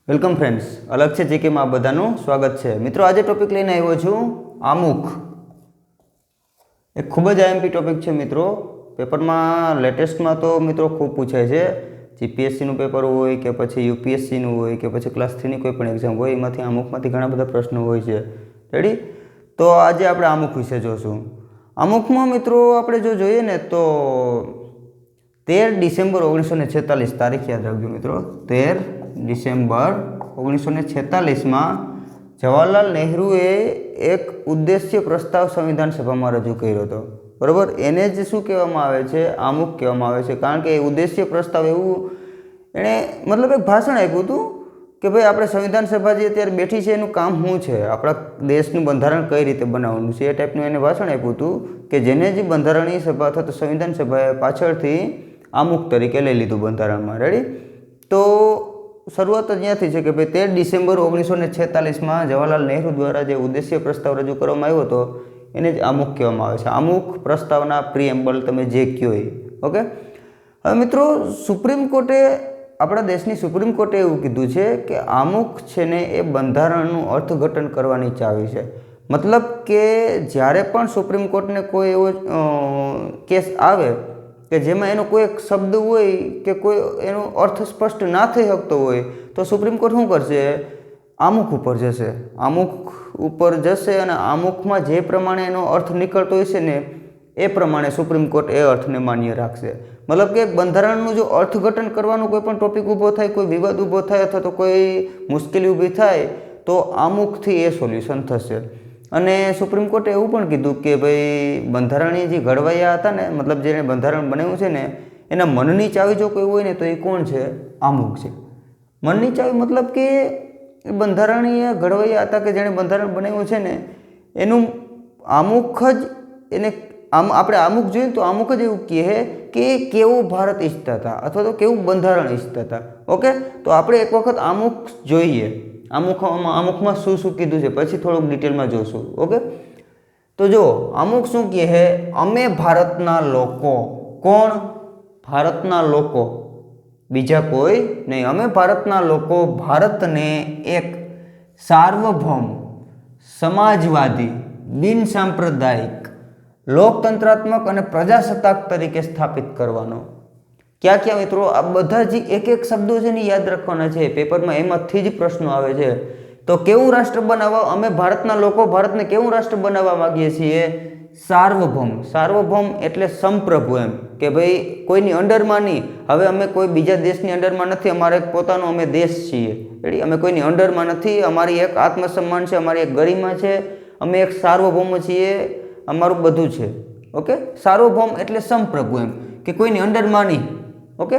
Welcome friends, અલગ છે જીકેમાં બધાનું સ્વાગત છે। મિત્રો આજે ટોપિક લઈને આવ્યો છું આમુખ। એક ખૂબ જ આઈએમપી ટોપિક છે મિત્રો। પેપરમાં લેટેસ્ટમાં તો મિત્રો ખૂબ પૂછાય છે। જીપીએસસીનું પેપર હોય કે પછી યુપીએસસીનું હોય કે પછી ક્લાસ 3ની કોઈ પણ એક્ઝામ હોય, એમાંથી આમુખમાંથી ઘણા બધા પ્રશ્નો હોય છે। રેડી? તો આજે આપણે આમુખ વિશે જોશું। આમુખમાં મિત્રો આપણે જો જોઈએ ને તો 13 ડિસેમ્બર 1946 તારીખ યાદ રાખજો મિત્રો। 13 ડિસેમ્બર 1946માં જવાહરલાલ નહેરુએ એક ઉદ્દેશ્ય પ્રસ્તાવ સંવિધાન સભામાં રજૂ કર્યો હતો। બરાબર? એને જ શું કહેવામાં આવે છે? આમુખ કહેવામાં આવે છે। કારણ કે એ ઉદ્દેશ્ય પ્રસ્તાવ એવું એણે મતલબ એક ભાષણ આપ્યું હતું કે ભાઈ આપણે સંવિધાન સભા જે અત્યારે બેઠી છે એનું કામ શું છે, આપણા દેશનું બંધારણ કઈ રીતે બનાવવાનું છે, એ ટાઈપનું એને ભાષણ આપ્યું હતું કે જેને જે બંધારણીય સભા અથવા તો સંવિધાન સભાએ પાછળથી આમુખ તરીકે લઈ લીધું બંધારણમાં। રેડી? તો શરૂઆત ત્યાંથી છે કે ભાઈ 13 ડિસેમ્બર 1946માં જવાહરલાલ નહેરુ દ્વારા જે ઉદ્દેશ્ય પ્રસ્તાવ રજૂ કરવામાં આવ્યો હતો એને જ આમુખ કહેવામાં આવે છે। આમુખ પ્રસ્તાવના પ્રીએમ્બલ તમે જે કહો એ। ઓકે? હવે મિત્રો સુપ્રીમ કોર્ટે આપણા દેશની સુપ્રીમ કોર્ટે એવું કીધું છે કે આમુખ છે ને એ બંધારણનું અર્થઘટન કરવાની ચાવી છે। મતલબ કે જ્યારે પણ સુપ્રીમ કોર્ટને કોઈ એવો કેસ આવે કે જેમાં એનો કોઈ એક શબ્દ હોય કે કોઈ એનો અર્થ સ્પષ્ટ ના થઈ શકતો હોય તો સુપ્રીમ કોર્ટ શું કરશે? આમુખ ઉપર જશે। આમુખ ઉપર જશે અને આમુખમાં જે પ્રમાણે એનો અર્થ નીકળતો હશે ને એ પ્રમાણે સુપ્રીમ કોર્ટ એ અર્થને માન્ય રાખશે। મતલબ કે બંધારણનું જો અર્થઘટન કરવાનો કોઈ પણ ટોપિક ઊભો થાય, કોઈ વિવાદ ઊભો થાય અથવા તો કોઈ મુશ્કેલી ઊભી થાય તો આમુખથી એ સોલ્યુશન થશે। અને સુપ્રીમ કોર્ટે એવું પણ કીધું કે ભાઈ બંધારણીય જે ઘડવૈયા હતા ને, મતલબ જેને બંધારણ બનાવ્યું છે ને એના મનની ચાવી જો કોઈ હોય ને તો એ કોણ છે? આમુખ છે। મનની ચાવી મતલબ કે બંધારણીય ઘડવૈયા હતા કે જેણે બંધારણ બનાવ્યું છે ને એનું આમુખ જ એને આપણે આમુખ જોઈએ તો આમુખ જ એવું કહે કે કેવું ભારત ઈચ્છતા હતા અથવા તો કેવું બંધારણ ઈચ્છતા હતા। ઓકે? તો આપણે એક વખત આમુખ જોઈએ, આમુખમાં શું શું કીધું છે, પછી થોડુંક ડિટેલમાં જોશું। ઓકે? તો જો આમુખ શું કહે? અમે ભારતના લોકો। કોણ? ભારતના લોકો, બીજા કોઈ નહીં। અમે ભારતના લોકો ભારતને એક સાર્વભૌમ, સમાજવાદી, બિન સાંપ્રદાયિક, લોકતંત્રાત્મક અને પ્રજાસત્તાક તરીકે સ્થાપિત કરવાનો। ક્યાં ક્યાં મિત્રો? આ બધા જે એક એક શબ્દો છે ને યાદ રાખવાના છે પેપરમાં, એમાંથી જ પ્રશ્નો આવે છે। તો કેવું રાષ્ટ્ર બનાવવા? અમે ભારતના લોકો ભારતને કેવું રાષ્ટ્ર બનાવવા માંગીએ છીએ? સાર્વભૌમ। સાર્વભૌમ એટલે સંપ્રભુ, એમ કે ભાઈ કોઈની અંડરમાં નહીં। હવે અમે કોઈ બીજા દેશની અંડરમાં નથી, અમારે એક પોતાનો અમે દેશ છીએ। રેડી? અમે કોઈની અંડરમાં નથી, અમારી એક આત્મસન્માન છે, અમારી એક ગરિમા છે, અમે એક સાર્વભૌમ છીએ, અમારું બધું છે। ઓકે? સાર્વભૌમ એટલે સંપ્રભુ, એમ કે કોઈની અંડરમાં નહીં। ઓકે?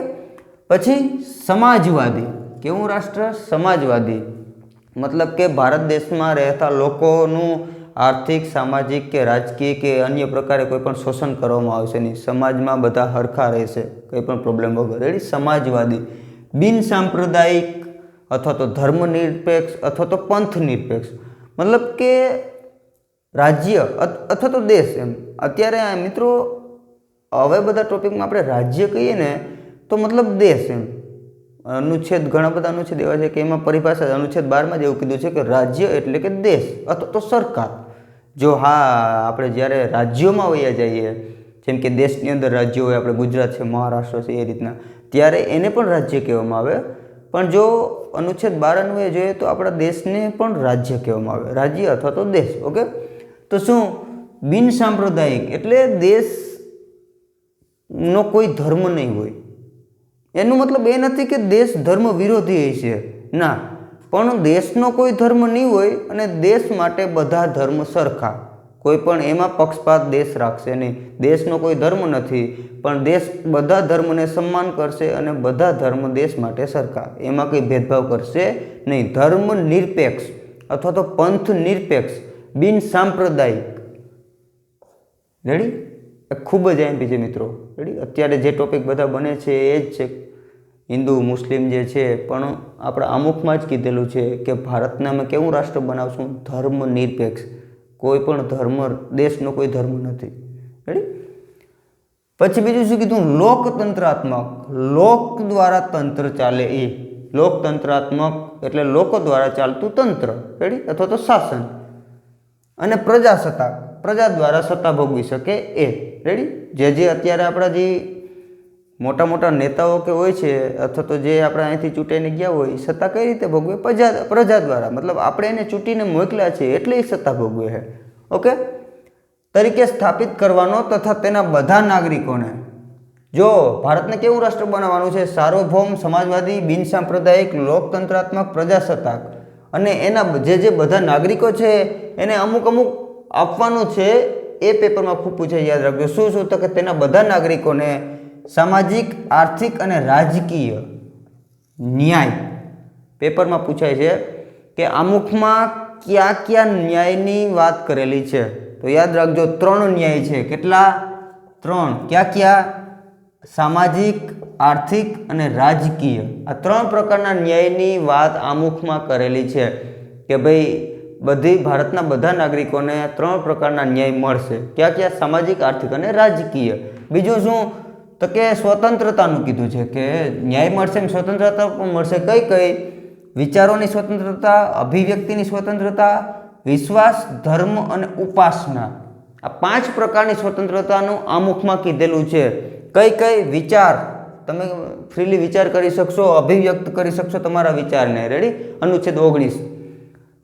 પછી સમાજવાદી। કેવું રાષ્ટ્ર? સમાજવાદી। મતલબ કે ભારત દેશમાં રહેતા લોકોનું આર્થિક, સામાજિક કે રાજકીય કે અન્ય પ્રકારે કોઈ પણ શોષણ કરવામાં આવશે નહીં, સમાજમાં બધા હરખા રહેશે, કંઈ પણ પ્રોબ્લેમ વગર। રેડી? સમાજવાદી। બિન સાંપ્રદાયિક અથવા તો ધર્મનિરપેક્ષ અથવા તો પંથ નિરપેક્ષ, મતલબ કે રાજ્ય અથવા તો દેશ, એમ અત્યારે મિત્રો હવે બધા ટોપિકમાં આપણે રાજ્ય કહીએ ને તો મતલબ દેશ, એમ અનુચ્છેદ ઘણા બધા અનુચ્છેદ એવા છે કે એમાં પરિભાષા અનુચ્છેદ 12માં જ એવું કીધું છે કે રાજ્ય એટલે કે દેશ અથવા તો સરકાર। જો આપણે જ્યારે રાજ્યોમાં વયા જઈએ, જેમ કે દેશની અંદર રાજ્યો હોય, આપણે ગુજરાત છે, મહારાષ્ટ્ર છે, એ રીતના, ત્યારે એને પણ રાજ્ય કહેવામાં આવે। પણ જો અનુચ્છેદ 12 અન્વયે જોઈએ તો આપણા દેશને પણ રાજ્ય કહેવામાં આવે, રાજ્ય અથવા તો દેશ। ઓકે? તો શું? બિન સાંપ્રદાયિક એટલે દેશનો કોઈ ધર્મ નહીં હોય। એનું મતલબ એ નથી કે દેશ ધર્મ વિરોધી છે, ના, પણ દેશનો કોઈ ધર્મ નહીં હોય અને દેશ માટે બધા ધર્મ સરખા, કોઈ પણ એમાં પક્ષપાત દેશ રાખશે નહીં। દેશનો કોઈ ધર્મ નથી પણ દેશ બધા ધર્મને સન્માન કરશે અને બધા ધર્મ દેશ માટે સરખા, એમાં કંઈ ભેદભાવ કરશે નહીં। ધર્મ નિરપેક્ષ અથવા તો પંથ નિરપેક્ષ, બિન સાંપ્રદાયિક। રેડી? ખૂબ જ આઈએમપી છે મિત્રો। રેડી? અત્યારે જે ટોપિક બધા બને છે એ જ છે, હિન્દુ મુસ્લિમ જે છે, પણ આપણા આમુખમાં જ કીધેલું છે કે ભારતને અમે કેવું રાષ્ટ્ર બનાવશું? ધર્મ નિરપેક્ષ, કોઈ પણ ધર્મ, દેશનો કોઈ ધર્મ નથી। રેડી? પછી બીજું શું કીધું? લોકતંત્રાત્મક, લોક દ્વારા તંત્ર ચાલે એ। લોકતંત્રાત્મક એટલે લોકો દ્વારા ચાલતું તંત્ર, રેડી, અથવા તો શાસન. અને પ્રજાસત્તાક, પ્રજા દ્વારા સત્તા ભોગવી શકે એ, રેડી. જે અત્યારે આપણા જે મોટા મોટા નેતાઓ કે હોય છે અથવા તો જે આપણે અહીંથી ચૂંટાઈને ગયા હોય એ સત્તા કઈ રીતે ભોગવે? પ્રજા દ્વારા, મતલબ આપણે એને ચૂંટીને મોકલ્યા છે એટલે એ સત્તા ભોગવે છે. ઓકે. તરીકે સ્થાપિત કરવાનો તથા તેના બધા નાગરિકોને, જો ભારતને કેવું રાષ્ટ્ર બનાવવાનું છે? સાર્વભૌમ, સમાજવાદી, બિનસાંપ્રદાયિક, લોકતંત્રાત્મક, પ્રજાસત્તાક. અને એના જે બધા નાગરિકો છે એને અમુક અમુક આપવાનું છે. એ પેપરમાં ખૂબ પૂછાય, યાદ રાખજો. શું શું? તો કે તેના બધા નાગરિકોને સામાજિક, આર્થિક અને રાજકીય ન્યાય. પેપરમાં પૂછાય છે કે આમુખમાં કયા કયા ન્યાયની વાત કરેલી છે? તો યાદ રાખજો 3 ન્યાય છે. કેટલા? 3. ક્યાં ક્યાં? સામાજિક, આર્થિક અને રાજકીય. આ 3 પ્રકારના ન્યાયની વાત આમુખમાં કરેલી છે કે ભાઈ બધી ભારતના બધા નાગરિકોને 3 પ્રકારના ન્યાય મળશે. ક્યાં ક્યાં? સામાજિક, આર્થિક અને રાજકીય. બીજું શું? તો કે સ્વતંત્રતાનું કીધું છે કે ન્યાય મળશે ને સ્વતંત્રતા પણ મળશે. કઈ કઈ? વિચારોની સ્વતંત્રતા, અભિવ્યક્તિની સ્વતંત્રતા, વિશ્વાસ, ધર્મ અને ઉપાસના. આ 5 પ્રકારની સ્વતંત્રતાનું આમુખમાં કીધેલું છે. કઈ કઈ? વિચાર, તમે ફ્રીલી વિચાર કરી શકશો, અભિવ્યક્ત કરી શકશો તમારા વિચારને, રેડી. અનુચ્છેદ 19.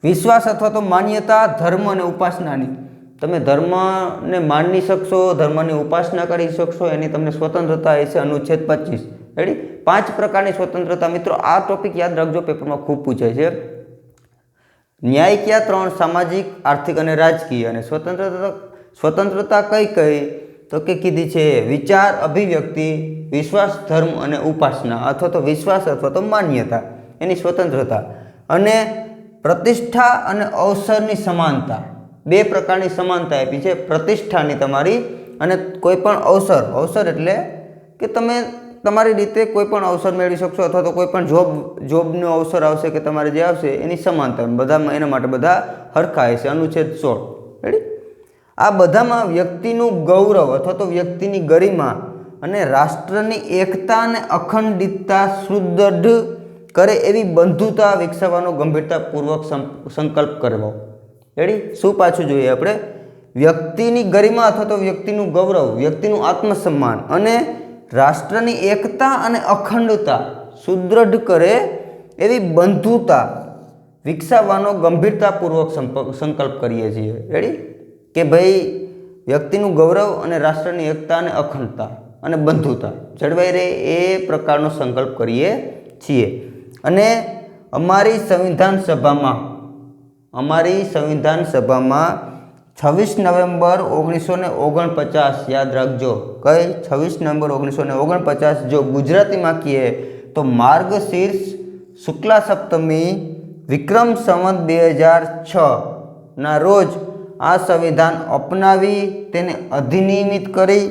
વિશ્વાસ અથવા તો માન્યતા, ધર્મ અને ઉપાસનાની, તમે ધર્મને માની શકશો, ધર્મની ઉપાસના કરી શકશો, એની તમને સ્વતંત્રતા એ છે. અનુચ્છેદ 25, રેડી. 5 પ્રકારની સ્વતંત્રતા. મિત્રો આ ટોપિક યાદ રાખજો, પેપરમાં ખૂબ પૂછાય છે. ન્યાય કયા? 3. સામાજિક, આર્થિક અને રાજકીય. અને સ્વતંત્રતા કઈ કઈ? તો કે કીધી છે વિચાર, અભિવ્યક્તિ, વિશ્વાસ, ધર્મ અને ઉપાસના, અથવા તો વિશ્વાસ અથવા તો માન્યતા, એની સ્વતંત્રતા. અને પ્રતિષ્ઠા અને અવસરની સમાનતા. 2 પ્રકારની સમાનતા આપી છે. પ્રતિષ્ઠાની તમારી, અને કોઈ પણ અવસર. અવસર એટલે કે તમે તમારી રીતે કોઈ પણ અવસર મેળવી શકશો, અથવા તો કોઈ પણ જોબનો અવસર આવશે કે તમારે જે આવશે એની સમાનતા. બધામાં એના માટે બધા હરખા હશે. અનુચ્છેદ 16, રેડી. આ બધામાં વ્યક્તિનું ગૌરવ અથવા તો વ્યક્તિની ગરિમા અને રાષ્ટ્રની એકતા અને અખંડિતતા સુદૃઢ કરે એવી બંધુતા વિકસાવવાનો ગંભીરતાપૂર્વક સંકલ્પ કરવો, રેડી. શું પાછું જોઈએ આપણે? વ્યક્તિની ગરિમા અથવા તો વ્યક્તિનું ગૌરવ, વ્યક્તિનું આત્મસન્માન અને રાષ્ટ્રની એકતા અને અખંડતા સુદૃઢ કરે એવી બંધુતા વિકસાવવાનો ગંભીરતાપૂર્વક સંકલ્પ કરીએ છીએ, રેડી. કે ભાઈ વ્યક્તિનું ગૌરવ અને રાષ્ટ્રની એકતા અને અખંડતા અને બંધુતા જળવાઈ રહે એ પ્રકારનો સંકલ્પ કરીએ છીએ. અને અમારી સંવિધાન સભામાં 26 નવેમ્બર 1949, યાદ રાખજો. કઈ? 26 નવેમ્બર 1949. જો ગુજરાતીમાં કહીએ તો માર્ગશીર્ષ શુક્લા સપ્તમી વિક્રમ સંવત 2006 ના રોજ આ સંવિધાન અપનાવી તેને અધિનિયમિત કરી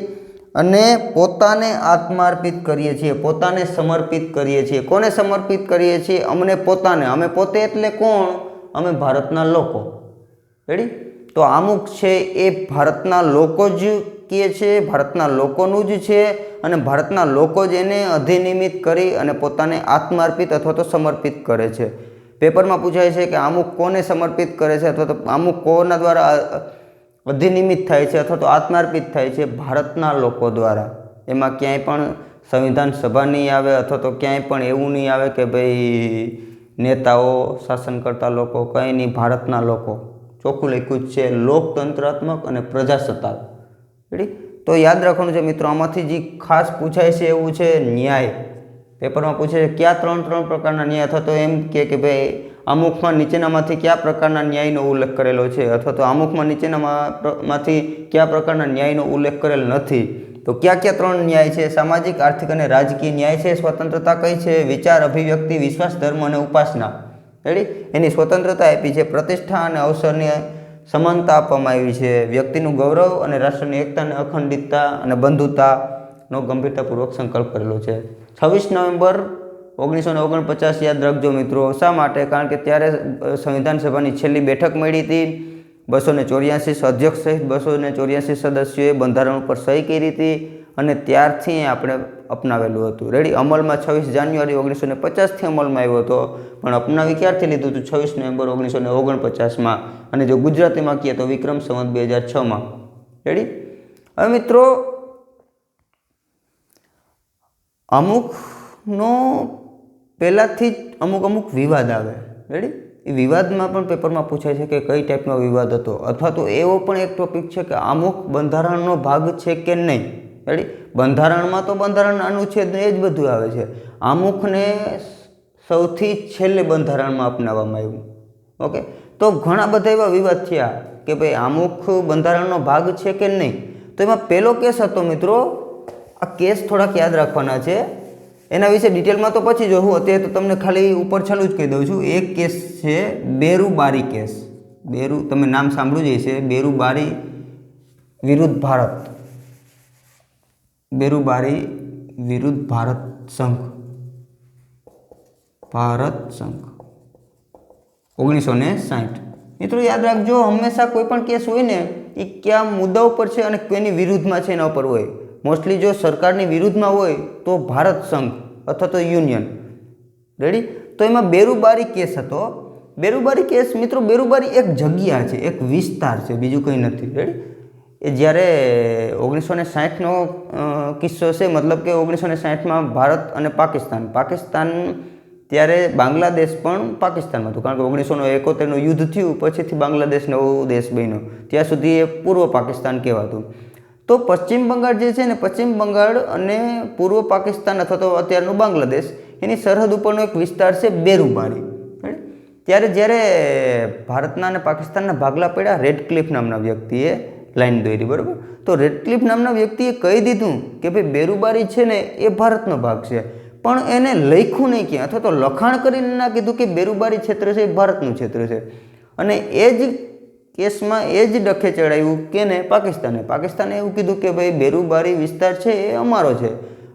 અને પોતાને આત્માર્પિત કરીએ છીએ, પોતાને સમર્પિત કરીએ છીએ. કોને સમર્પિત કરીએ છીએ? અમને પોતાને. અમે પોતે એટલે કોણ? અમે ભારતના લોકો, રેડી. તો આમુખ છે એ ભારતના લોકો જ કહે છે, ભારતના લોકોનું જ છે, અને ભારતના લોકો જ એને અધિનિયમિત કરી અને પોતાને આત્માર્પિત અથવા તો સમર્પિત કરે છે. પેપરમાં પૂછાય છે કે આમુખ કોને સમર્પિત કરે છે, અથવા તો આમુખ કોના દ્વારા અધિનિયમિત થાય છે અથવા તો આત્માર્પિત થાય છે? ભારતના લોકો દ્વારા. એમાં ક્યાંય પણ સંવિધાન સભા નહીં આવે, અથવા તો ક્યાંય પણ એવું નહીં આવે કે ભાઈ નેતાઓ, શાસન કરતા લોકો, કંઈ નહીં. ભારતના લોકો, ચોખ્ખું લખ્યું જ છે. લોકતંત્રાત્મક અને પ્રજાસત્તાક, રેડી. તો યાદ રાખવાનું છે મિત્રો. આમાંથી જે ખાસ પૂછાય છે એવું છે ન્યાય. પેપરમાં પૂછે છે કયા 3 પ્રકારના ન્યાય, અથવા તો એમ કે ભાઈ આમુખમાં નીચેનામાંથી કયા પ્રકારના ન્યાયનો ઉલ્લેખ કરેલો છે, અથવા તો આમુખમાં નીચેનામાંથી કયા પ્રકારના ન્યાયનો ઉલ્લેખ કરેલ નથી. તો કયા 3 ન્યાય છે? સામાજિક, આર્થિક અને રાજકીય ન્યાય છે. સ્વતંત્રતા કઈ છે? વિચાર, અભિવ્યક્તિ, વિશ્વાસ, ધર્મ અને ઉપાસના, રેડી. એની સ્વતંત્રતા આપી છે. પ્રતિષ્ઠા અને અવસરની સમાનતા આપવામાં આવી છે. વ્યક્તિનું ગૌરવ અને રાષ્ટ્રની એકતા અને અખંડિતતા અને બંધુતાનો ગંભીરતાપૂર્વક સંકલ્પ કરેલો છે. 26 નવેમ્બર 1949 યાદ રાખજો મિત્રો. શા માટે? કારણ કે ત્યારે સંવિધાન સભાની છેલ્લી બેઠક મળી હતી. 284 અધ્યક્ષ સહિત 284 સદસ્યોએ બંધારણ ઉપર સહી કરી હતી અને ત્યારથી આપણે અપનાવેલું હતું. રેડી. અમલમાં 26 જાન્યુઆરી 1950થી અમલમાં આવ્યો હતો, પણ અપનાવી ક્યારથી લીધું હતું? 26 નવેમ્બર 1949માં. અને જો ગુજરાતીમાં કહીએ તો વિક્રમ સંવત 2006માં. રેડી. હવે મિત્રો અમુકનો પહેલાંથી જ અમુક વિવાદ આવે. રેડી. એ વિવાદમાં પણ પેપરમાં પૂછાય છે કે કઈ ટાઈપનો વિવાદ હતો, અથવા તો એવો પણ એક ટોપિક છે કે અમુક બંધારણનો ભાગ છે કે નહીં. રેડી. બંધારણમાં તો બંધારણ અનુચ્છેદ એ જ બધું આવે છે. અમુકને સૌથી છેલ્લે બંધારણમાં અપનાવવામાં આવ્યું. ઓકે. તો ઘણા બધા એવા વિવાદ થયા કે ભાઈ અમુક બંધારણનો ભાગ છે કે નહીં. તો એમાં પહેલો કેસ હતો મિત્રો, આ કેસ થોડાક યાદ રાખવાના છે, એના વિશે ડિટેલમાં તો પછી જોઉં. અત્યારે તો તમને ખાલી ઉપર છેલ્લું જ કહી દઉં છું. એક કેસ છે બેરુબારી કેસ. તમે નામ સાંભળ્યું જ હશે, બેરુબારી વિરુદ્ધ ભારત. બેરુબારી વિરુદ્ધ ભારત સંઘ 1960. મિત્રો યાદ રાખજો, હંમેશા કોઈ પણ કેસ હોય ને એ કયા મુદ્દા ઉપર છે અને કોઈની વિરુદ્ધમાં છે એના ઉપર હોય. મોસ્ટલી જો સરકારની વિરુદ્ધમાં હોય તો ભારત સંઘ અથવા તો યુનિયન. રેડી. તો એમાં બેરુબારી કેસ હતો. બેરુબારી કેસ મિત્રો, બેરુબારી એક જગ્યા છે, એક વિસ્તાર છે, બીજું કંઈ નથી. રેડી. એ જ્યારે 1960નો કિસ્સો છે, મતલબ કે 1960માં ભારત અને પાકિસ્તાન ત્યારે બાંગ્લાદેશ પણ પાકિસ્તાનમાં હતું, કારણ કે 1971નું યુદ્ધ થયું પછીથી બાંગ્લાદેશ નવો દેશ બન્યો. ત્યાં સુધી એ પૂર્વ પાકિસ્તાન કહેવાતું. તો પશ્ચિમ બંગાળ જે છે ને, પશ્ચિમ બંગાળ અને પૂર્વ પાકિસ્તાન અથવા તો અત્યારનું બાંગ્લાદેશ, એની સરહદ ઉપરનો એક વિસ્તાર છે બેરુબારી. ત્યારે જ્યારે ભારતના અને પાકિસ્તાનના ભાગલા પડ્યા, રેડક્લિફ નામના વ્યક્તિએ લાઈન દોરી. બરાબર. તો રેડક્લિફ નામના વ્યક્તિએ કહી દીધું કે ભાઈ બેરુબારી છે ને એ ભારતનો ભાગ છે, પણ એને લખ્યું નહીં ક્યાં, અથવા તો લખાણ કરીને ના કીધું કે બેરુબારી ક્ષેત્ર છે એ ભારતનું ક્ષેત્ર છે. અને એ જ કેસમાં એ જ ડખે ચડાવ્યું કે ને પાકિસ્તાને એવું કીધું કે ભાઈ બેરુબારી વિસ્તાર છે એ અમારો છે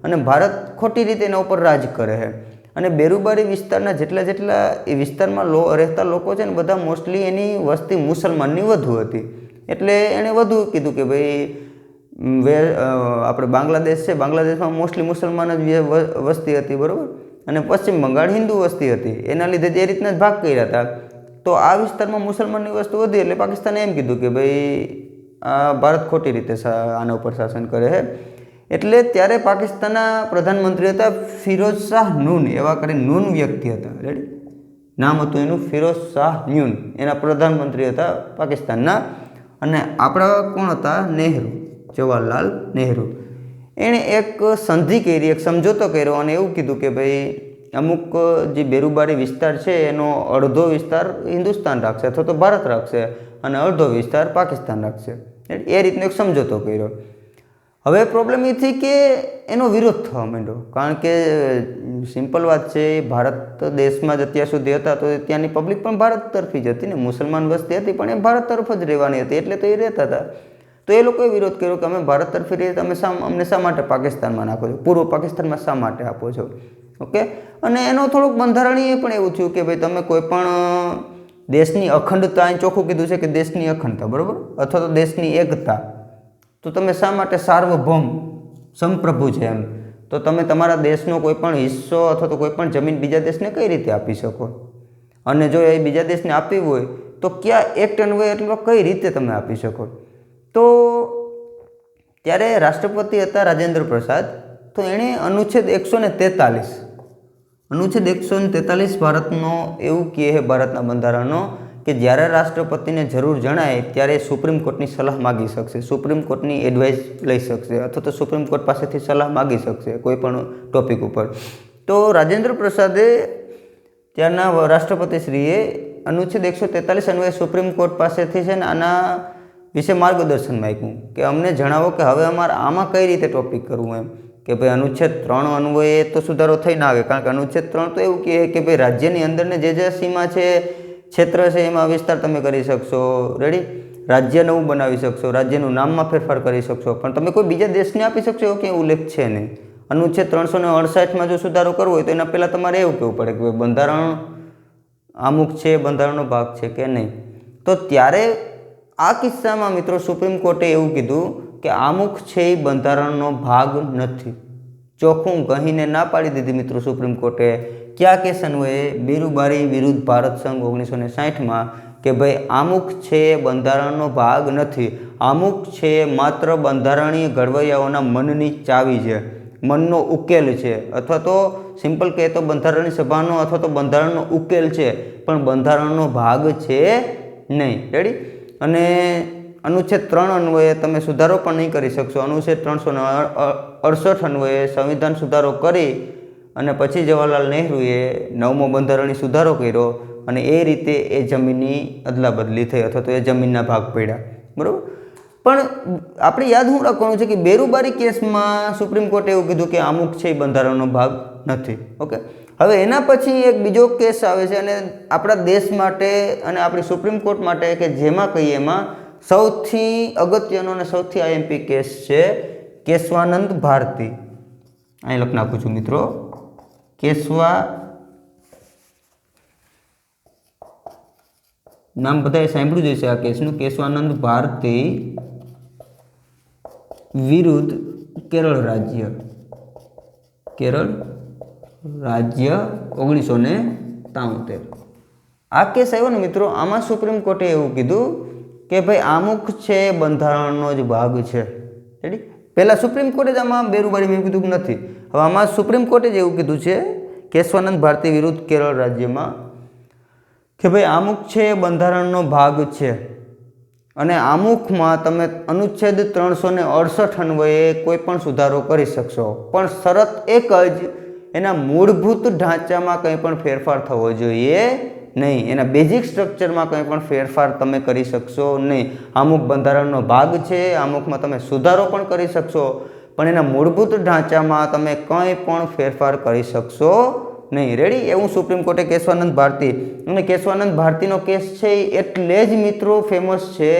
અને ભારત ખોટી રીતે એના ઉપર રાજ કરે છે. અને બેરુબારી વિસ્તારના જેટલા એ વિસ્તારમાં રહેતા લોકો છે ને, બધા મોસ્ટલી એની વસ્તી મુસલમાનની વધુ હતી. એટલે એણે વધુ કીધું કે ભાઈ આપણે બાંગ્લાદેશ છે, બાંગ્લાદેશમાં મોસ્ટલી મુસલમાન જ વસ્તી હતી. બરાબર. અને પશ્ચિમ બંગાળ હિન્દુ વસ્તી હતી. એના લીધે જે રીતના જ ભાગ કર્યા હતા. તો આ વિસ્તારમાં મુસલમાનની વસ્તુ વધી એટલે પાકિસ્તાને એમ કીધું કે ભાઈ આ ભારત ખોટી રીતે આના ઉપર શાસન કરે છે. એટલે ત્યારે પાકિસ્તાનના પ્રધાનમંત્રી હતા ફિરોઝ શાહ નૂન, એવા કરીને નૂન વ્યક્તિ હતા. રેડી. નામ હતું એનું ફિરોઝ શાહ નૂન. એના પ્રધાનમંત્રી હતા પાકિસ્તાનના. અને આપણા કોણ હતા? નહેરુ, જવાહરલાલ નહેરુ. એણે એક સંધિ કરી, એક સમજોતો કર્યો અને એવું કીધું કે ભાઈ અમુક જે બેરુબારી વિસ્તાર છે એનો અડધો વિસ્તાર હિન્દુસ્તાન રાખશે અથવા તો ભારત રાખશે અને અડધો વિસ્તાર પાકિસ્તાન રાખશે. એ રીતનો એક સમજોતો કર્યો. હવે પ્રોબ્લેમ એ થઈ કે એનો વિરોધ થવા માંડ્યો, કારણ કે સિમ્પલ વાત છે, ભારત દેશમાં જ અત્યાર સુધી હતા તો ત્યાંની પબ્લિક પણ ભારત તરફી જ હતી ને, મુસલમાન વસ્તી હતી પણ એ ભારત તરફ જ રહેવાની હતી, એટલે તો એ રહેતા હતા. તો એ લોકોએ વિરોધ કર્યો કે અમે ભારત તરફી રહીએ, તમે અમને શા માટે પાકિસ્તાનમાં નાખો છો, પૂર્વ પાકિસ્તાનમાં શા માટે આપો છો. ઓકે. અને એનો થોડુંક બંધારણીય પણ એવું થયું કે ભાઈ તમે કોઈ પણ દેશની અખંડતા, અહીં ચોખ્ખું કીધું છે કે દેશની અખંડતા, બરાબર, અથવા તો દેશની એકતા, તો તમે શા માટે સાર્વભૌમ સંપ્રભુ છે એમ, તો તમે તમારા દેશનો કોઈ પણ હિસ્સો અથવા તો કોઈ પણ જમીન બીજા દેશને કઈ રીતે આપી શકો, અને જો એ બીજા દેશને આપવી હોય તો કયા એક્ટ અન્વયે, એટલે કઈ રીતે તમે આપી શકો. તો ત્યારે રાષ્ટ્રપતિ હતા રાજેન્દ્ર પ્રસાદ. તો એણે અનુચ્છેદ 143 ભારતનો એવું કહે છે, ભારતના બંધારણનો, કે જ્યારે રાષ્ટ્રપતિને જરૂર જણાય ત્યારે સુપ્રીમ કોર્ટની સલાહ માગી શકશે, સુપ્રીમ કોર્ટની એડવાઇસ લઈ શકશે અથવા તો સુપ્રીમ કોર્ટ પાસેથી સલાહ માગી શકશે કોઈ પણ ટોપિક ઉપર. તો રાજેન્દ્ર પ્રસાદે, ત્યારના રાષ્ટ્રપતિશ્રીએ અનુચ્છેદ 143 અન્વયે સુપ્રીમ કોર્ટ પાસેથી છે ને આના વિશે માર્ગદર્શન માગ્યું કે અમને જણાવો કે હવે અમારે આમાં કઈ રીતે ટોપિક કરવું એમ. કે ભાઈ અનુચ્છેદ 3 અન્વયે તો સુધારો થઈ ના આવે, કારણ કે અનુચ્છેદ 3 તો એવું કહે કે ભાઈ રાજ્યની અંદરને જે સીમા છે, ક્ષેત્ર છે, એમાં વિસ્તાર તમે કરી શકશો. રેડી. રાજ્ય નવું બનાવી શકશો, રાજ્યનું નામમાં ફેરફાર કરી શકશો, પણ તમે કોઈ બીજા દેશને આપી શકશો એવો ક્યાંય ઉલ્લેખ છે નહીં. અનુચ્છેદ 368માં જો સુધારો કરવો હોય તો એના પહેલાં તમારે એવું કહેવું પડે કે બંધારણ અમુક છે, બંધારણનો ભાગ છે કે નહીં. તો ત્યારે આ કિસ્સામાં મિત્રો સુપ્રીમ કોર્ટે એવું કીધું કે આમુખ છે એ બંધારણનો ભાગ નથી. ચોખ્ખું કહીને ના પાડી દીધી મિત્રો સુપ્રીમ કોર્ટે. કયા કેસ અન્વયે? બીરુબારી વિરુદ્ધ ભારત સંઘ 1960માં કે ભાઈ આમુખ છે બંધારણનો ભાગ નથી. આમુખ છે માત્ર બંધારણીય ઘડવૈયાઓના મનની ચાવી છે, મનનો ઉકેલ છે, અથવા તો સિમ્પલ કહે તો બંધારણની સભાનો અથવા તો બંધારણનો ઉકેલ છે, પણ બંધારણનો ભાગ છે નહીં. રેડી? અને અનુચ્છેદ 3 અન્વયે તમે સુધારો પણ નહીં કરી શકશો. અનુચ્છેદ 368 અન્વયે સંવિધાન સુધારો કરી અને પછી જવાહરલાલ નહેરુએ 9મો બંધારણીય સુધારો કર્યો અને એ રીતે એ જમીનની અદલાબદલી થઈ અથવા તો એ જમીનના ભાગ પડ્યા. બરાબર? પણ આપણે યાદ શું રાખવાનું છે કે બેરુબારી કેસમાં સુપ્રીમ કોર્ટે એવું કીધું કે અમુક છે એ બંધારણનો ભાગ નથી. ઓકે, હવે એના પછી એક બીજો કેસ આવે છે અને આપણા દેશ માટે અને આપણી સુપ્રીમ કોર્ટ માટે કે જેમાં કહીએ એમાં સૌથી અગત્યનો અને સૌથી આઈએમપી કેસ છે કેશવાનંદ ભારતી. અહીં લખ નાખું છું મિત્રો, નામ બધાએ સાંભળ્યું જ હશે આ કેસનું. કેશવાનંદ ભારતી વિરુદ્ધ કેરળ રાજ્ય 1973. આ કેસ આવ્યો ને મિત્રો, આમાં સુપ્રીમ કોર્ટે એવું કીધું કે ભાઈ આમુખ છે બંધારણનો જ ભાગ છે. રેડી? પહેલાં સુપ્રીમ કોર્ટે જ આમાં બેરુબારીમાં એવું કીધું નથી. હવે આમાં સુપ્રીમ કોર્ટે જ એવું કીધું છે કેશવાનંદ ભારતી વિરુદ્ધ કેરળ રાજ્યમાં કે ભાઈ આમુખ છે બંધારણનો ભાગ છે અને આમુખમાં તમે અનુચ્છેદ 368 અન્વયે કોઈ પણ સુધારો કરી શકશો, પણ શરત એક જ, એના મૂળભૂત ઢાંચામાં કંઈ પણ ફેરફાર થવો જોઈએ નહીં. એના બેઝિક સ્ટ્રક્ચરમાં કંઈ પણ ફેરફાર તમે કરી શકશો નહીં. આમુખ બંધારણનો ભાગ છે, આમુખમાં તમે સુધારો પણ કરી શકશો, પણ એના મૂળભૂત ઢાંચામાં તમે કંઈ પણ ફેરફાર કરી શકશો નહીં. રેડી? એવું સુપ્રીમ કોર્ટે કેશવાનંદ ભારતી, અને કેશવાનંદ ભારતીનો કેસ છે એટલે જ મિત્રો ફેમસ છે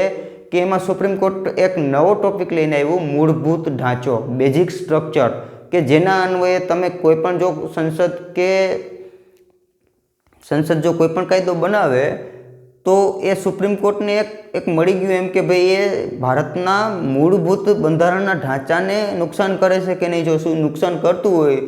કે એમાં સુપ્રીમ કોર્ટ એક નવો ટોપિક લઈને આવ્યું, મૂળભૂત ઢાંચો, બેઝિક સ્ટ્રક્ચર, કે જેના અન્વયે તમે કોઈ પણ જો સંસદ જો કોઈ પણ કાયદો બનાવે તો એ સુપ્રીમ કોર્ટને એક મળી ગયું એમ કે ભાઈ એ ભારતના મૂળભૂત બંધારણના ઢાંચાને નુકસાન કરે છે કે નહીં. જો શું નુકસાન કરતું હોય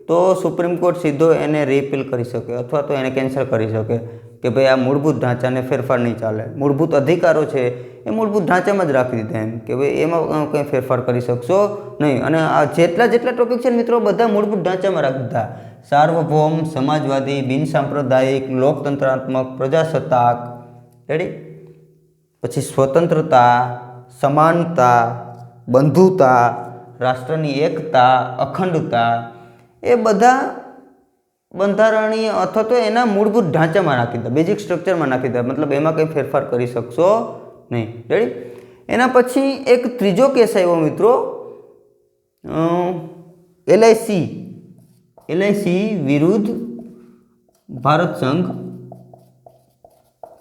તો સુપ્રીમ કોર્ટ સીધો એને રિપીલ કરી શકે અથવા તો એને કેન્સલ કરી શકે કે ભાઈ આ મૂળભૂત ઢાંચાને ફેરફાર નહીં ચાલે. મૂળભૂત અધિકારો છે એ મૂળભૂત ઢાંચામાં જ રાખી દીધા એમ કે ભાઈ એમાં કંઈ ફેરફાર કરી શકશો નહીં. અને આ જેટલા ટોપિક છે મિત્રો બધા મૂળભૂત ઢાંચામાં રાખી દીધા. સાર્વભૌમ, સમાજવાદી, બિનસાંપ્રદાયિક, લોકતંત્રાત્મક, પ્રજાસત્તાક. રેડી? પછી સ્વતંત્રતા, સમાનતા, બંધુતા, રાષ્ટ્રની એકતા, અખંડતા, એ બધા બંધારણીય અથવા તો એના મૂળભૂત ઢાંચામાં નાખી દીધા, બેઝિક સ્ટ્રક્ચરમાં નાખી દીધા, મતલબ એમાં કંઈ ફેરફાર કરી શકશો નહીં. રેડી? એના પછી એક ત્રીજો કેસ આવ્યો મિત્રો, LIC વિરુદ્ધ ભારત સંઘ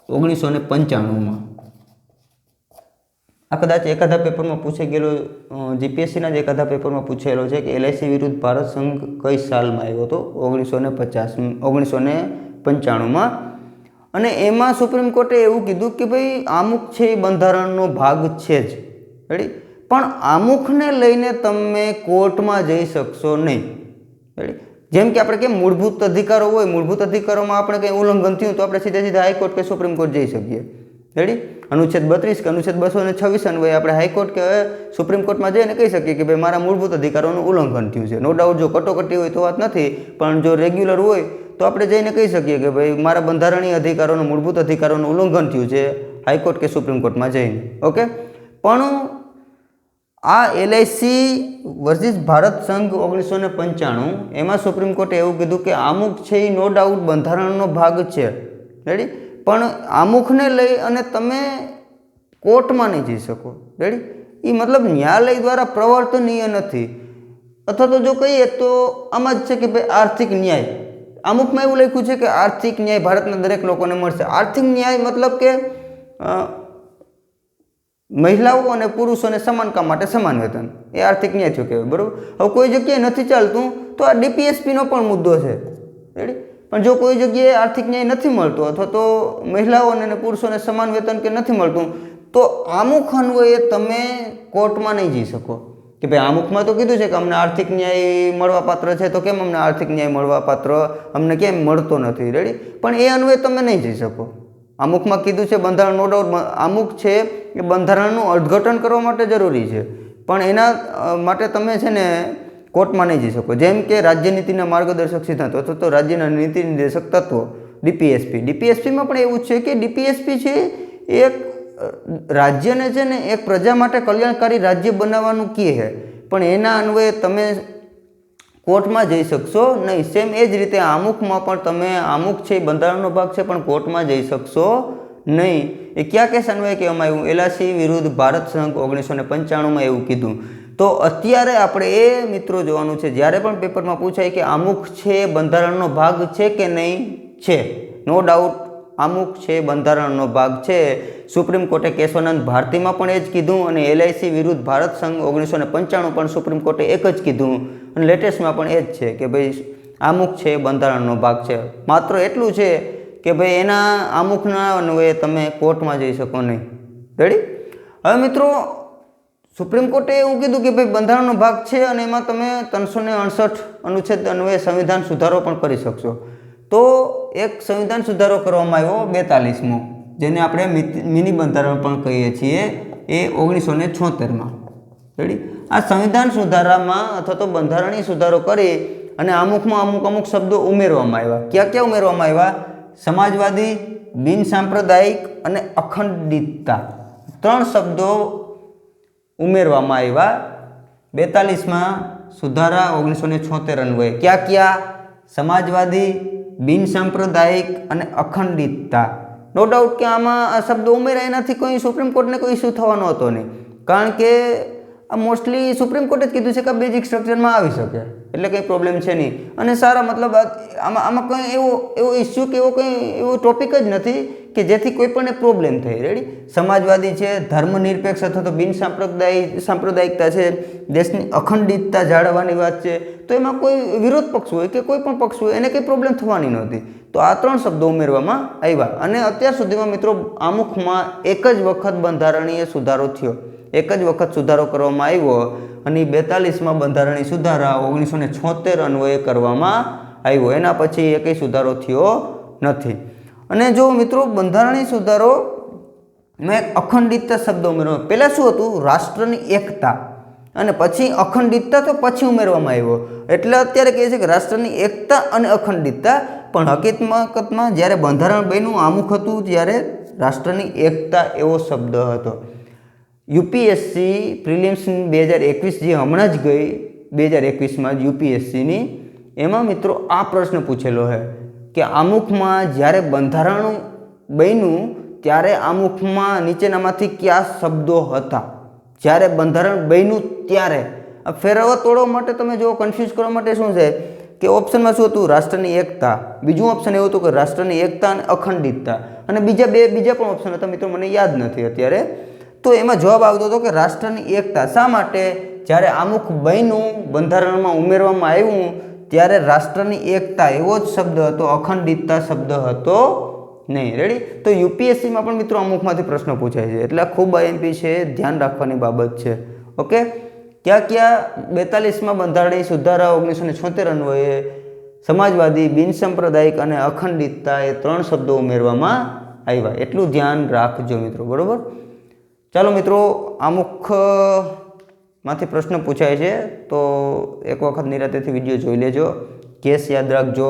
1995માં. આ કદાચ એકાદા પેપરમાં પૂછાઈ ગયેલો, જીપીએસસીના જ એકાદા પેપરમાં પૂછાયેલો છે કે LIC વિરુદ્ધ ભારત સંઘ કઈ સાલમાં આવ્યો હતો? 1995માં. અને એમાં સુપ્રીમ કોર્ટે એવું કીધું કે ભાઈ આમુખ છે એ બંધારણનો ભાગ છે જ. રેડી? પણ આમુખને લઈને તમે કોર્ટમાં જઈ શકશો નહીં. રેડી? જેમ કે આપણે કેમ મૂળભૂત અધિકારો હોય, મૂળભૂત અધિકારોમાં આપણે કંઈ ઉલ્લંઘન થયું તો આપણે સીધા હાઈકોર્ટ કે સુપ્રીમ કોર્ટ જઈ શકીએ. રેડી? અનુચ્છેદ 32 કે અનુચ્છેદ 226 અન્વયે આપણે હાઈકોર્ટ કે સુપ્રીમ કોર્ટમાં જઈને કહી શકીએ કે ભાઈ મારા મૂળભૂત અધિકારોનું ઉલ્લંઘન થયું છે. નો ડાઉટ જો કટોકટી હોય તો વાત નથી, પણ જો રેગ્યુલર હોય તો આપણે જઈને કહી શકીએ કે ભાઈ મારા બંધારણીય અધિકારોનું, મૂળભૂત અધિકારોનું ઉલ્લંઘન થયું છે હાઈકોર્ટ કે સુપ્રીમ કોર્ટમાં જઈને. ઓકે? પણ આ LIC વર્સિસ ભારત સંઘ 1995 એમાં સુપ્રીમ કોર્ટે એવું કીધું કે આમુખ છે એ નો ડાઉટ બંધારણનો ભાગ છે. રેડી? પણ આમુખને લઈ અને તમે કોર્ટમાં નહીં જઈ શકો. રેડી? એ મતલબ ન્યાયાલય દ્વારા પ્રવર્તનીય નથી. અથવા તો જો કહીએ તો આમાં જ છે કે ભાઈ આર્થિક ન્યાય, અમુકમાં એવું લખ્યું છે કે આર્થિક ન્યાય ભારતના દરેક લોકોને મળશે. આર્થિક ન્યાય મતલબ કે મહિલાઓ અને પુરુષોને સમાન કામ માટે સમાન વેતન, એ આર્થિક ન્યાય થયો કહેવાય. બરાબર? હવે કોઈ જગ્યાએ નથી ચાલતું તો આ DPSPનો પણ મુદ્દો છે. રેડી? પણ જો કોઈ જગ્યાએ આર્થિક ન્યાય નથી મળતો અથવા તો મહિલાઓને અને પુરુષોને સમાન વેતન કે નથી મળતું તો આમુખ અન્વયે તમે કોર્ટમાં નહીં જઈ શકો કે ભાઈ આમુખમાં તો કીધું છે કે અમને આર્થિક ન્યાય મળવાપાત્ર છે, તો કેમ અમને આર્થિક ન્યાય મળવાપાત્ર અમને કેમ મળતો નથી, રેડી? પણ એ અન્વયે તમે નહીં જઈ શકો. આમુખમાં કીધું છે બંધારણ, નો ડાઉટ આમુખ છે એ બંધારણનું અર્થઘટન કરવા માટે જરૂરી છે, પણ એના માટે તમે છે ને કોર્ટમાં નહીં જઈ શકો. જેમ કે રાજ્યનીતિના માર્ગદર્શક સિદ્ધાંતો અથવા તો રાજ્યના નીતિ નિર્દેશક તત્વો ડીપીએસપીમાં પણ એવું છે કે ડીપીએસપી છે એક રાજ્યને છે ને એક પ્રજા માટે કલ્યાણકારી રાજ્ય બનાવવાનું કહે છે, પણ એના અન્વયે તમે કોર્ટમાં જઈ શકશો નહીં. સેમ એ જ રીતે આમુખમાં પણ તમે આમુખ છે એ બંધારણનો ભાગ છે પણ કોર્ટમાં જઈ શકશો નહીં. એ કયા કેસ અન્વયે કહેવામાં આવ્યું? એલઆઈસી વિરુદ્ધ ભારત સંઘ 1995માં એવું કીધું. તો અત્યારે આપણે એ મિત્રો જોવાનું છે, જ્યારે પણ પેપરમાં પૂછાય કે આમુખ છે બંધારણનો ભાગ છે કે નહીં, છે. નો ડાઉટ આમુખ છે બંધારણનો ભાગ છે. સુપ્રીમ કોર્ટે કેશવાનંદ ભારતીમાં પણ એ જ કીધું, અને એલઆઈસી વિરુદ્ધ ભારત સંઘ 1995 પણ સુપ્રીમ કોર્ટે એક જ કીધું, અને લેટેસ્ટમાં પણ એ જ છે કે ભાઈ આમુખ છે બંધારણનો ભાગ છે. માત્ર એટલું છે કે ભાઈ એના આમુખના અન્વયે તમે કોર્ટમાં જઈ શકો નહીં, રેડી? હવે મિત્રો સુપ્રીમ કોર્ટે એવું કીધું કે ભાઈ બંધારણનો ભાગ છે અને એમાં તમે 368 અનુચ્છેદ અન્વયે સંવિધાન સુધારો પણ કરી શકશો. તો એક સંવિધાન સુધારો કરવામાં આવ્યો 42મો, જેને આપણે મિની બંધારણ પણ કહીએ છીએ, એ 1976માં, રેડી? આ સંવિધાન સુધારામાં અથવા તો બંધારણીય સુધારો કરી અને અમુક શબ્દો ઉમેરવામાં આવ્યા. ક્યાં ક્યાં ઉમેરવામાં આવ્યા? સમાજવાદી, બિન સાંપ્રદાયિક અને અખંડિતતા, 3 શબ્દો ઉમેરવામાં આવ્યા 42માં સુધારા 1976 અન્વયે. ક્યાં ક્યાં? સમાજવાદી, બિન સાંપ્રદાયિક અને અખંડિતતા. નો ડાઉટ કે આમાં આ શબ્દો ઉમેરાય, એનાથી કોઈ સુપ્રીમ કોર્ટને કોઈ ઇસ્યુ થવાનો હતો નહીં, કારણ કે આ મોસ્ટલી સુપ્રીમ કોર્ટે જ કીધું છે કે બેઝિક સ્ટ્રક્ચરમાં આવી શકે, એટલે કંઈ પ્રોબ્લેમ છે નહીં. અને સારા મતલબ આમાં કંઈ એવો ઇસ્યુ કે એવો ટોપિક જ નથી કે જેથી કોઈ પણ પ્રોબ્લેમ થાય, રેડી? સમાજવાદી છે, ધર્મનિરપેક્ષ અથવા તો બિન સાંપ્રદાયિકતા છે, દેશની અખંડિતતા જાળવવાની વાત છે, તો એમાં કોઈ વિરોધ પક્ષ હોય કે કોઈ પણ પક્ષ હોય એને કંઈ પ્રોબ્લેમ થવાની નહોતી. તો આ 3 શબ્દો ઉમેરવામાં આવ્યા. અને અત્યાર સુધીમાં મિત્રો આમુખમાં એક જ વખત બંધારણીય સુધારો થયો, એક જ વખત સુધારો કરવામાં આવ્યો, અને 42માં બંધારણીય સુધારા 1976 અન્વયે કરવામાં આવ્યો. એના પછી એકય સુધારો થયો નથી. અને જો મિત્રો બંધારણીય સુધારો મેં અખંડિતતા શબ્દ ઉમેરવાનો, પહેલાં શું હતું? રાષ્ટ્રની એકતા, અને પછી અખંડિતતા તો પછી ઉમેરવામાં આવ્યો. એટલે અત્યારે કહે છે કે રાષ્ટ્રની એકતા અને અખંડિતતા, પણ હકીકતમાં જ્યારે બંધારણ બન્યું આમુખ હતું ત્યારે રાષ્ટ્રની એકતા એવો શબ્દ હતો. યુપીએસસી પ્રિલિમ્સ 2021 જે હમણાં જ ગઈ 2021માં જ યુપીએસસીની, એમાં મિત્રો આ પ્રશ્ન પૂછેલો છે કે આમુખમાં જ્યારે બંધારણ બન્યું ત્યારે આમુખમાં નીચેનામાંથી કયા શબ્દો હતા? જ્યારે બંધારણ બન્યું ત્યારે. આ ફેરવવા તોડવા માટે તમે જો કન્ફ્યુઝ કરવા માટે શું છે કે ઓપ્શનમાં શું હતું? રાષ્ટ્રની એકતા. બીજું ઓપ્શન એવું હતું કે રાષ્ટ્રની એકતા અને અખંડિતતા, અને બીજા પણ ઓપ્શન હતા મિત્રો, મને યાદ નથી અત્યારે. તો એમાં જવાબ આવતો હતો કે રાષ્ટ્રની એકતા. શા માટે? જ્યારે આમુખ બન્યું, બંધારણમાં ઉમેરવામાં આવ્યું ત્યારે રાષ્ટ્રની એકતા એવો જ શબ્દ હતો, અખંડિતતા શબ્દ હતો નહીં, રેડી? તો યુપીએસસીમાં પણ મિત્રો અમુકમાંથી પ્રશ્ન પૂછાય છે, એટલે ખૂબ આઈએમપી છે, ધ્યાન રાખવાની બાબત છે. ઓકે, ક્યાં ક્યાં 42માં બંધારણીય સુધારા 1976 અન્વયે સમાજવાદી, બિન સાંપ્રદાયિક અને અખંડિતતા એ 3 શબ્દો ઉમેરવામાં આવ્યા, એટલું ધ્યાન રાખજો મિત્રો, બરોબર? ચાલો મિત્રો, આમુખમાંથી પ્રશ્ન પૂછાય છે તો એક વખત નિરાંતેથી વિડીયો જોઈ લેજો. કેસ યાદ રાખજો.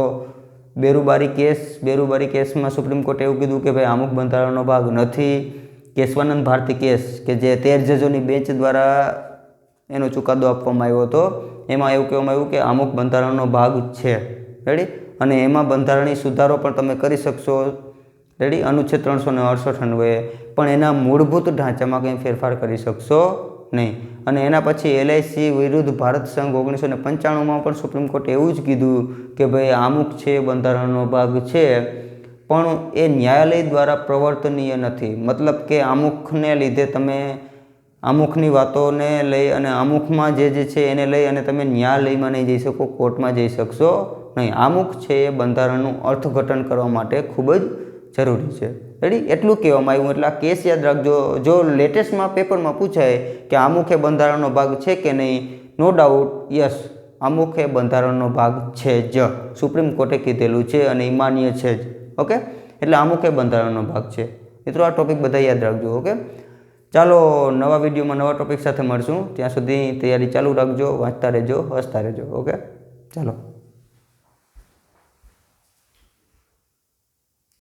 બેરુબારી કેસમાં સુપ્રીમ કોર્ટે એવું કીધું કે ભાઈ આમુખ બંધારણનો ભાગ નથી. કેશવાનંદ ભારતી કેસ કે જે 13 જજોની બેન્ચ દ્વારા એનો ચુકાદો આપવામાં આવ્યો હતો, એમાં એવું કહેવામાં આવ્યું કે આમુખ બંધારણનો ભાગ છે, રેડી? અને એમાં બંધારણીય સુધારો પણ તમે કરી શકશો, રેડી? અનુચ્છેદ 368 અન્વયે, પણ એના મૂળભૂત ઢાંચામાં કંઈ ફેરફાર કરી શકશો નહીં. અને એના પછી એલઆઈસી વિરુદ્ધ ભારત સંઘ 1995માં પણ સુપ્રીમ કોર્ટે એવું જ કીધું કે ભાઈ આમુખ છે બંધારણનો ભાગ છે, પણ એ ન્યાયાલય દ્વારા પ્રવર્તનીય નથી. મતલબ કે આમુખને લીધે તમે આમુખની વાતોને લઈ અને આમુખમાં જે છે એને લઈ અને તમે ન્યાયાલયમાં નહીં જઈ શકો, કોર્ટમાં જઈ શકશો નહીં. આમુખ છે એ બંધારણનું અર્થઘટન કરવા માટે ખૂબ જ જરૂરી છે, રેડી, એટલું કહેવામાં આવ્યું. એટલે આ કેસ યાદ રાખજો. જો લેટેસ્ટમાં પેપરમાં પૂછાય કે આમુખ એ બંધારણનો ભાગ છે કે નહીં, નો ડાઉટ યસ, આમુખ એ બંધારણનો ભાગ છે જ. સુપ્રીમ કોર્ટે કીધેલું છે અને એ માન્ય છે જ. ઓકે, એટલે આમુખ એ બંધારણનો ભાગ છે. મિત્રો આ ટોપિક બધા યાદ રાખજો. ઓકે, ચાલો નવા વિડીયોમાં નવા ટોપિક સાથે મળશું. ત્યાં સુધી તૈયારી ચાલુ રાખજો, વાંચતા રહેજો, હસતા રહેજો. ઓકે, ચાલો.